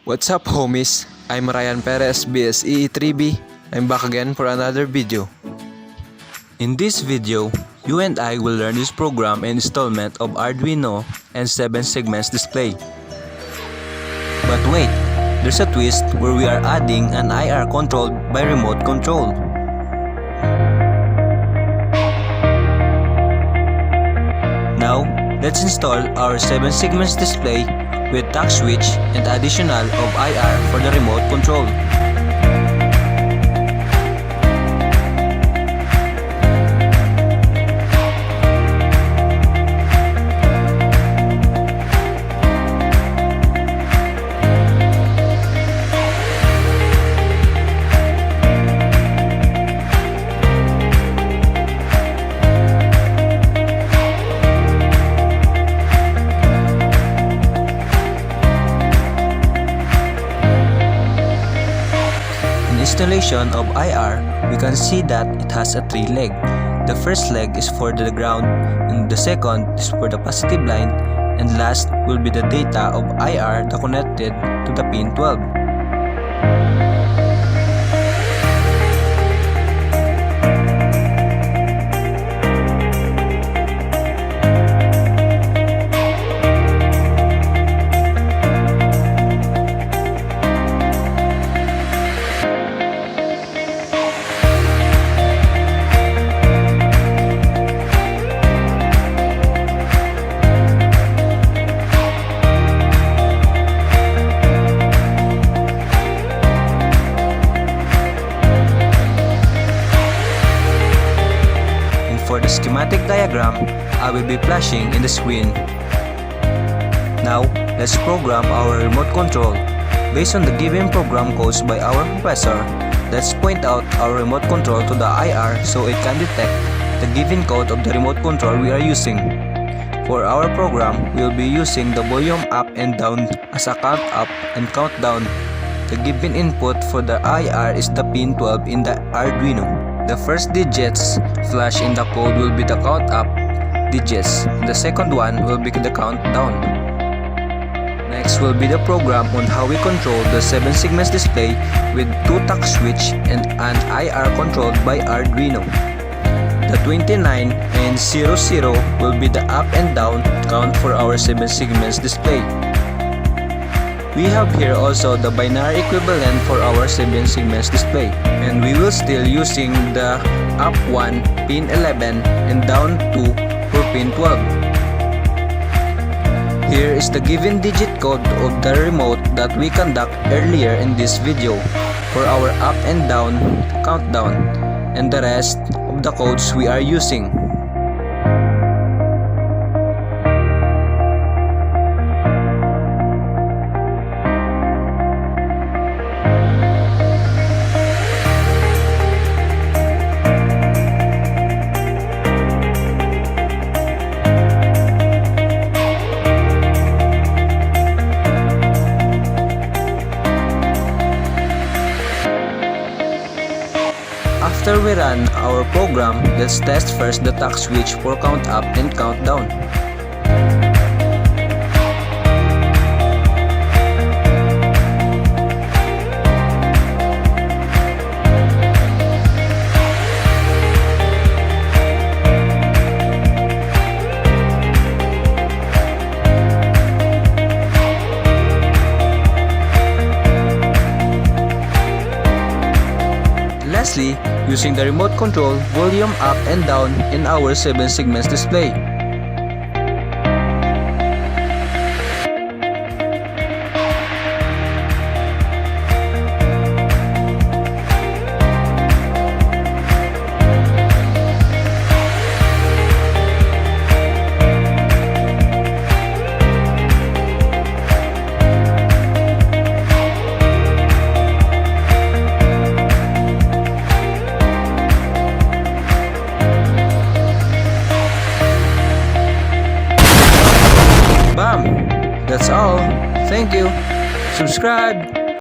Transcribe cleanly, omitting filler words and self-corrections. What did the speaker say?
What's up homies? I'm Ryan Perez, BSE 3B. I'm back again for another video. In this video, you and I will learn this program and installment of Arduino and 7 segments display. But wait, there's a twist where we are adding an IR controlled by remote control. Now, let's install our 7 segments display with tack switch and additional of IR for the remote control. Installation of IR, we can see that it has a 3 leg. The first leg is for the ground, and the second is for the positive line, and last will be the data of IR that connected to the pin 12. For the schematic diagram, I will be flashing in the screen. Now, let's program our remote control. Based on the given program codes by our professor, let's point out our remote control to the IR so it can detect the given code of the remote control we are using. For our program, we will be using the volume up and down as a count up and count down. The given input for the IR is the pin 12 in the Arduino. The first digits flash in the code will be the count up digits. The second one will be the count down. Next will be the program on how we control the 7 segments display with 2 tack switch and an IR controlled by Arduino. The 29 and 00 will be the up and down count for our 7 segments display. We have here also the binary equivalent for our 7 segments display, and we will still using the up 1 pin 11 and down 2 for pin 12. Here is the given digit code of the remote that we conduct earlier in this video for our up and down countdown, and the rest of the codes we are using. After we run our program, let's test first the tack switch for count up and count down. Lastly, using the remote control, volume up and down in our 7 segments display. Bam! That's all. Thank you. Subscribe.